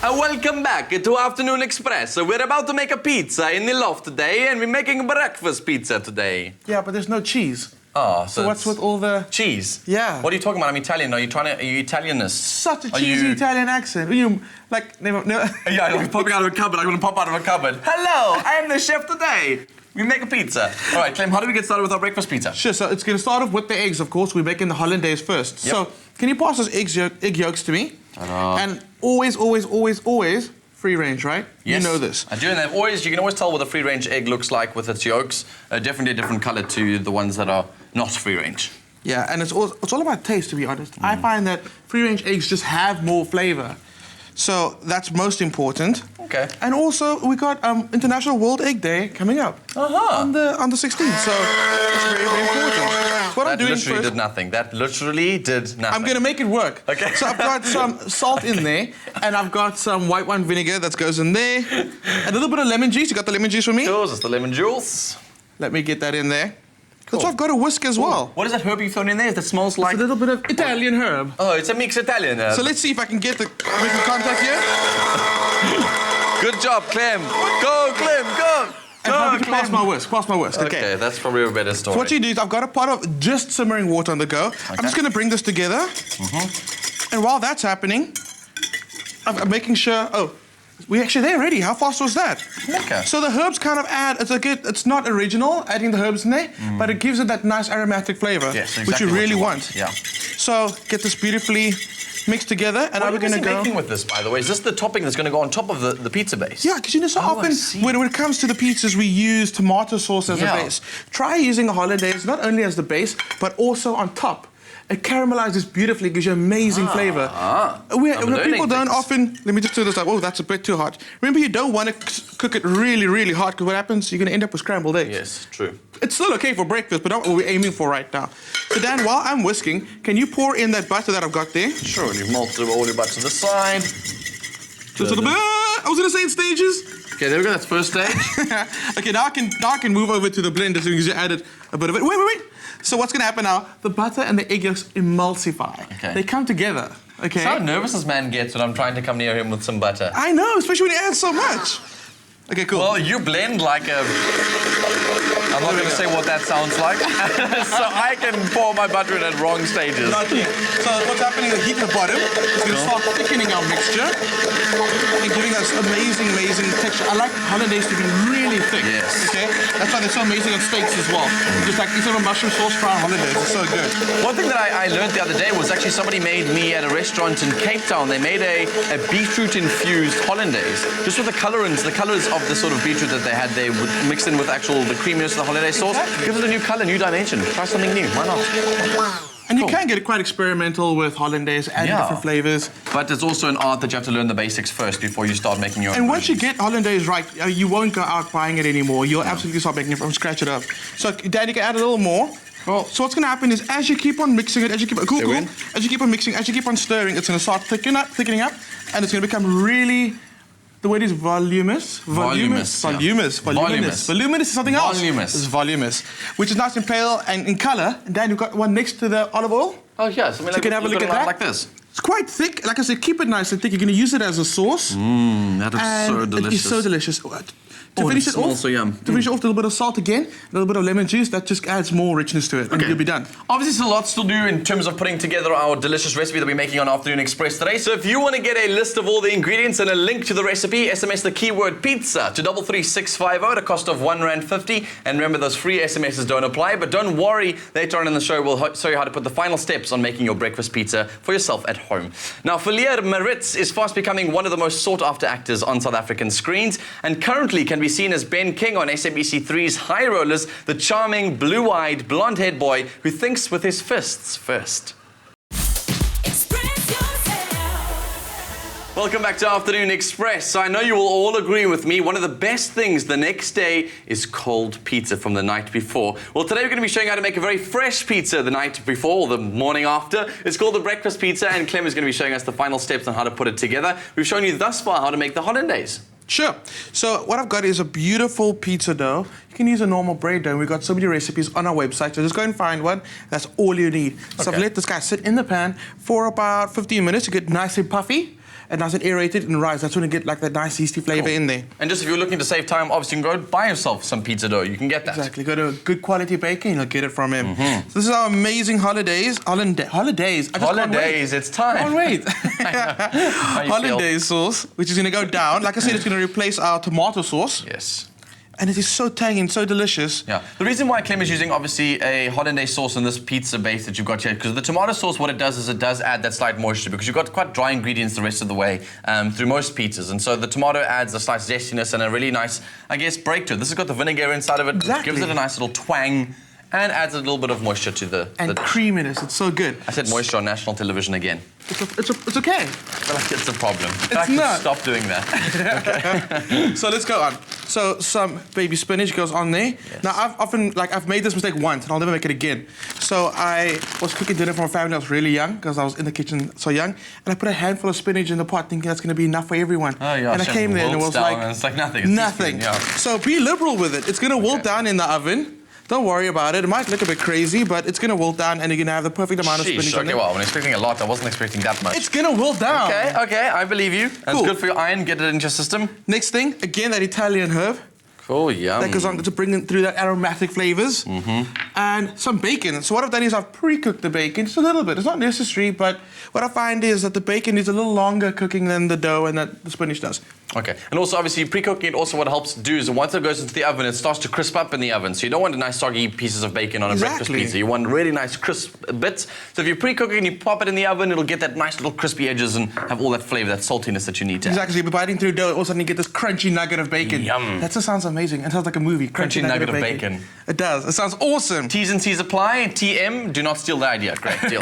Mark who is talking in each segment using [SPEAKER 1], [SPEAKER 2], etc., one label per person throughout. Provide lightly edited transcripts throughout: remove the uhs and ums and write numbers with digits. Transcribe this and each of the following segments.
[SPEAKER 1] Welcome back to Afternoon Express. So we're about to make a pizza in the loft today, and we're making breakfast pizza today.
[SPEAKER 2] Yeah, but there's no cheese.
[SPEAKER 1] Oh,
[SPEAKER 2] So what's with all the...
[SPEAKER 1] cheese?
[SPEAKER 2] Yeah.
[SPEAKER 1] What are you talking about? I'm Italian. Are you Italianist?
[SPEAKER 2] Such a cheesy Italian accent. You, like, never...
[SPEAKER 1] Yeah, like popping out of a cupboard. I'm going to pop out of a cupboard. Hello, I am the chef today. We make a pizza. All right, Clem, how do we get started with our breakfast pizza?
[SPEAKER 2] Sure, so it's going to start off with the eggs, of course. We're making the hollandaise first.
[SPEAKER 1] Yep.
[SPEAKER 2] So, can you pass those egg yolks to me?
[SPEAKER 1] Ta-da.
[SPEAKER 2] And always, free range, right?
[SPEAKER 1] Yes,
[SPEAKER 2] You know this.
[SPEAKER 1] I do, and you can always tell what a free-range egg looks like with its yolks. Definitely a different color to the ones that are not free-range.
[SPEAKER 2] Yeah, and it's all about taste, to be honest. I find that free-range eggs just have more flavor. So that's most important.
[SPEAKER 1] Okay.
[SPEAKER 2] And also, we got International World Egg Day coming up on the 16th. So it's very, very important. What I'm doing
[SPEAKER 1] literally
[SPEAKER 2] first,
[SPEAKER 1] did nothing. That literally did nothing.
[SPEAKER 2] I'm going to make it work.
[SPEAKER 1] Okay.
[SPEAKER 2] So I've got some salt in there, and I've got some white wine vinegar that goes in there. A little bit of lemon juice. You got the lemon juice for me?
[SPEAKER 1] Yours is the lemon juice.
[SPEAKER 2] Let me get that in there.
[SPEAKER 1] Cool.
[SPEAKER 2] So I've got a whisk as well.
[SPEAKER 1] What is that herb you've thrown in there that smells like?
[SPEAKER 2] It's a little bit of Italian herb.
[SPEAKER 1] Oh, it's a mixed Italian herb.
[SPEAKER 2] So let's see if I can get making contact here.
[SPEAKER 1] Good job, Clem. Go, Clem, go.
[SPEAKER 2] And happy to pass my whisk.
[SPEAKER 1] Okay, that's probably a better story.
[SPEAKER 2] So what you do is I've got a pot of just simmering water on the go. I'm just going to bring this together. And while that's happening, I'm making sure... Oh, we're actually there already. How fast was that?
[SPEAKER 1] Okay.
[SPEAKER 2] So the herbs kind of add... It's not original, adding the herbs in there, but it gives it that nice aromatic flavor,
[SPEAKER 1] yes, exactly
[SPEAKER 2] which you really
[SPEAKER 1] what
[SPEAKER 2] want.
[SPEAKER 1] Yeah.
[SPEAKER 2] So get this beautifully mixed together, and now we're going to go...
[SPEAKER 1] making with this, by the way? Is this the topping that's going to go on top of the pizza base?
[SPEAKER 2] Yeah, because you know, so often when it comes to the pizzas, we use tomato sauce as a base. Try using a hollandaise not only as the base, but also on top. It caramelizes beautifully, gives you amazing flavor. People don't often... Let me just turn this up. Oh, that's a bit too hot. Remember, you don't want to cook it really, really hot, because what happens, you're going to end up with scrambled eggs.
[SPEAKER 1] Yes, true.
[SPEAKER 2] It's still okay for breakfast, but not what we're aiming for right now. So, Dan, while I'm whisking, can you pour in that butter that I've got there?
[SPEAKER 1] Sure, and you've malted all your butter to the side.
[SPEAKER 2] Just a little bit. I was going to say in stages.
[SPEAKER 1] Okay, there we go. That's first stage.
[SPEAKER 2] Okay, now I can move over to the blender because you added a bit of it. Wait. So what's going to happen now? The butter and the egg yolks emulsify.
[SPEAKER 1] Okay.
[SPEAKER 2] They come together. Okay.
[SPEAKER 1] How nervous this man gets when I'm trying to come near him with some butter.
[SPEAKER 2] I know, especially when you add so much. Okay, cool.
[SPEAKER 1] Well, you blend like a... I'm not going to say what that sounds like. So I can pour my butter in at wrong stages.
[SPEAKER 2] Not yet. So what's happening is the heat at the bottom is going to start thickening our mixture and giving us amazing texture. I like hollandaise to be really thick.
[SPEAKER 1] Yes.
[SPEAKER 2] Okay? That's why they're so amazing on steaks as well. Just like instead of a mushroom sauce, try hollandaise. It's so good.
[SPEAKER 1] One thing that I learned the other day was actually somebody made me at a restaurant in Cape Town. They made a beetroot-infused hollandaise. Just with the colors of the sort of beetroot that they had, they would mix in with the creaminess of the hollandaise sauce.
[SPEAKER 2] Exactly.
[SPEAKER 1] Gives it a new color, new dimension. Try something new. Why not?
[SPEAKER 2] And you can get quite experimental with hollandaise, adding different flavors.
[SPEAKER 1] But it's also an art that you have to learn the basics first before you start making your own.
[SPEAKER 2] And once you get hollandaise right, you won't go out buying it anymore. You'll absolutely start making it from scratch it up. So, Dan, you can add a little more. Cool. So what's going to happen is as you keep on mixing it, as you keep on mixing, as you keep on stirring, it's going to start thickening up, and it's going to become really... The word is voluminous. Voluminous is something else. It's voluminous, which is nice and pale and in color. And then you've got one next to the olive oil.
[SPEAKER 1] Oh, yes.
[SPEAKER 2] So you can have a look at that.
[SPEAKER 1] Like this.
[SPEAKER 2] It's quite thick. Like I said, keep it nice and thick. You're going to use it as a sauce.
[SPEAKER 1] That is so delicious.
[SPEAKER 2] It is so delicious. To finish it off,
[SPEAKER 1] so yum.
[SPEAKER 2] To finish it off, a little bit of salt again, a little bit of lemon juice. That just adds more richness to it, and you'll be done.
[SPEAKER 1] Obviously, there's a lot to do in terms of putting together our delicious recipe that we're making on Afternoon Express today. So if you want to get a list of all the ingredients and a link to the recipe, SMS the keyword pizza to 33650 at a cost of R1.50. And remember, those free SMSs don't apply. But don't worry, later on in the show, we'll show you how to put the final steps on making your breakfast pizza for yourself at home. Now, Villiers Maritz is fast becoming one of the most sought-after actors on South African screens, and currently can be seen as Ben King on SABC3's High Rollers, the charming, blue-eyed, blonde-haired boy who thinks with his fists first. Welcome back to Afternoon Express. So I know you will all agree with me, one of the best things the next day is cold pizza from the night before. Well, today we're going to be showing you how to make a very fresh pizza the night before or the morning after. It's called the breakfast pizza, and Clem is going to be showing us the final steps on how to put it together. We've shown you thus far how to make the hollandaise.
[SPEAKER 2] Sure. So what I've got is a beautiful pizza dough. You can use a normal bread dough. We've got so many recipes on our website, so just go and find one. That's all you need. So I've let this guy sit in the pan for about 15 minutes to get nice and puffy. and nice and aerated in rice. That's when you get like that nice yeasty flavor in there.
[SPEAKER 1] And just if you're looking to save time, obviously you can go buy yourself some pizza dough. You can get that.
[SPEAKER 2] Exactly. Go to a good quality baker and you'll get it from him. So this is our amazing holidays. Holidays. I just can't wait.
[SPEAKER 1] Holidays, it's time.
[SPEAKER 2] Can't wait.
[SPEAKER 1] How you feel?
[SPEAKER 2] Hollandaise sauce, which is going to go down. Like I said, it's going to replace our tomato sauce.
[SPEAKER 1] Yes.
[SPEAKER 2] And it is so tangy and so delicious.
[SPEAKER 1] Yeah. The reason why Clem is using obviously a hollandaise sauce in this pizza base that you've got here, because the tomato sauce, what it does is it does add that slight moisture, because you've got quite dry ingredients the rest of the way through most pizzas, and so the tomato adds a slight zestiness and a really nice, I guess, break to it. This has got the vinegar inside of it.
[SPEAKER 2] Exactly.
[SPEAKER 1] Gives it a nice little twang and adds a little bit of moisture to the
[SPEAKER 2] creaminess. It's so good.
[SPEAKER 1] I said moisture on national television again.
[SPEAKER 2] It's okay.
[SPEAKER 1] I feel like it's a problem.
[SPEAKER 2] It's not.
[SPEAKER 1] Stop doing that.
[SPEAKER 2] So let's go on. So some baby spinach goes on there.
[SPEAKER 1] Yes.
[SPEAKER 2] Now I've made this mistake once and I'll never make it again. So I was cooking dinner for my family. I was really young because I was in the kitchen so young, and I put a handful of spinach in the pot thinking that's going to be enough for everyone.
[SPEAKER 1] Oh yeah.
[SPEAKER 2] And I came there and it was like
[SPEAKER 1] it's like nothing. It's
[SPEAKER 2] nothing.
[SPEAKER 1] teaspoon, yeah.
[SPEAKER 2] So be liberal with it. It's going to wilt down in the oven. Don't worry about it. It might look a bit crazy, but it's going to wilt down and you're going to have the perfect amount of spinach on
[SPEAKER 1] okay,
[SPEAKER 2] it.
[SPEAKER 1] well, when expecting a lot, I wasn't expecting that much.
[SPEAKER 2] It's going to wilt down.
[SPEAKER 1] Okay, I believe you. And
[SPEAKER 2] Cool.
[SPEAKER 1] It's good for your iron, get it into your system.
[SPEAKER 2] Next thing, again, that Italian herb.
[SPEAKER 1] Cool, yum.
[SPEAKER 2] That goes on to bring in through that aromatic flavors. And some bacon. So what I've done is I've pre-cooked the bacon just a little bit. It's not necessary, but what I find is that the bacon needs a little longer cooking than the dough and that the spinach does.
[SPEAKER 1] Okay, and also obviously pre-cooking it also what helps do is once it goes into the oven, it starts to crisp up in the oven. So you don't want nice soggy pieces of bacon on a breakfast
[SPEAKER 2] Exactly.
[SPEAKER 1] pizza. You want really nice crisp bits. So if you pre-cook it and you pop it in the oven, it'll get that nice little crispy edges and have all that flavor, that saltiness that you need to have.
[SPEAKER 2] Exactly. So you'll be biting through dough, all of a sudden you get this crunchy nugget of bacon.
[SPEAKER 1] Yum.
[SPEAKER 2] That just sounds amazing. It sounds like a movie.
[SPEAKER 1] Crunchy nugget of bacon.
[SPEAKER 2] It does. It sounds awesome.
[SPEAKER 1] T's and C's apply. TM, do not steal the idea. Great deal.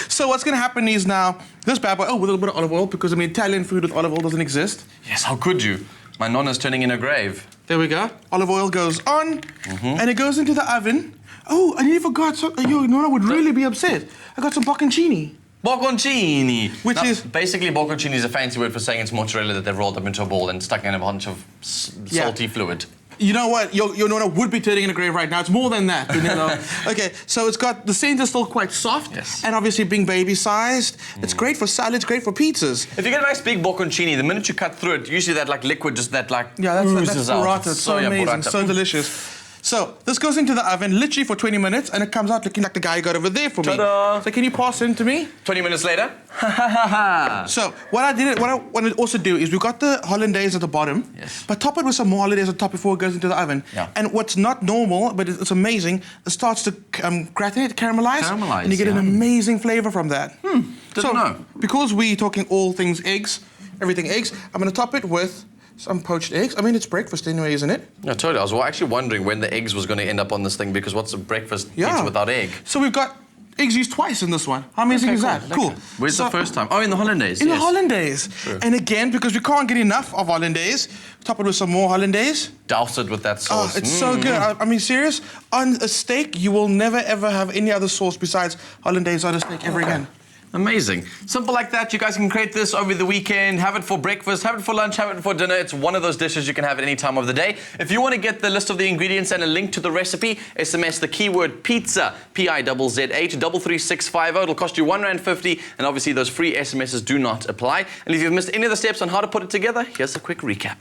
[SPEAKER 2] So what's going to happen is now, this bad boy, with a little bit of olive oil, because I mean Italian food with olive oil doesn't exist.
[SPEAKER 1] Yes, how could you? My nonna's turning in her grave.
[SPEAKER 2] There we go. Olive oil goes on, and it goes into the oven. Oh, I nearly forgot. So, Nonna would really be upset. I got some bocconcini.
[SPEAKER 1] Bocconcini.
[SPEAKER 2] Which
[SPEAKER 1] Now,
[SPEAKER 2] is...
[SPEAKER 1] basically bocconcini is a fancy word for saying it's mozzarella that they've rolled up into a ball and stuck in a bunch of salty fluid.
[SPEAKER 2] You know what? Your Nonna would be turning in a grave right now. It's more than that. You know? Okay, so it's got the center still quite soft,
[SPEAKER 1] Yes.
[SPEAKER 2] and obviously being baby-sized. It's great for salads, great for pizzas.
[SPEAKER 1] If you get a nice big bocconcini, the minute you cut through it, usually that like liquid just that like
[SPEAKER 2] Yeah, that's
[SPEAKER 1] oozes out.
[SPEAKER 2] burrata. It's so amazing,
[SPEAKER 1] burrata.
[SPEAKER 2] so delicious. So this goes into the oven literally for 20 minutes, and it comes out looking like the guy you got over there for
[SPEAKER 1] Ta-da.
[SPEAKER 2] me. So can you pass it to me?
[SPEAKER 1] 20 minutes later.
[SPEAKER 2] So what I want to also do is we've got the hollandaise at the bottom,
[SPEAKER 1] Yes.
[SPEAKER 2] but top it with some more hollandaise on top before it goes into the oven.
[SPEAKER 1] Yeah.
[SPEAKER 2] And what's not normal, but it's amazing, it starts to gratinate, caramelize,
[SPEAKER 1] Caramelize,
[SPEAKER 2] and you get an
[SPEAKER 1] yeah.
[SPEAKER 2] amazing flavor from that.
[SPEAKER 1] Didn't know.
[SPEAKER 2] Because we're talking all things eggs, everything eggs, I'm going to top it with some poached eggs. I mean, it's breakfast anyway, isn't it?
[SPEAKER 1] No, totally. I was actually wondering when the eggs was going to end up on this thing because what's a breakfast
[SPEAKER 2] Yeah.
[SPEAKER 1] pizza without egg?
[SPEAKER 2] So we've got eggs used twice in this one. How amazing is that? Cool.
[SPEAKER 1] Where's
[SPEAKER 2] So-
[SPEAKER 1] the first time? Oh, in the hollandaise.
[SPEAKER 2] In
[SPEAKER 1] yes.
[SPEAKER 2] the hollandaise. And again, because we can't get enough of hollandaise, top it with some more hollandaise.
[SPEAKER 1] Douse it with that
[SPEAKER 2] Oh,
[SPEAKER 1] sauce.
[SPEAKER 2] it's so good. I mean, serious. On a steak, you will never ever have any other sauce besides hollandaise on a steak ever again.
[SPEAKER 1] Amazing. Simple like that. You guys can create this over the weekend. Have it for breakfast, have it for lunch, have it for dinner. It's one of those dishes you can have at any time of the day. If you want to get the list of the ingredients and a link to the recipe, SMS the keyword pizza, PIZZA, to 33650. It'll cost you R1.50, and obviously those free SMSs do not apply. And if you've missed any of the steps on how to put it together, here's a quick recap.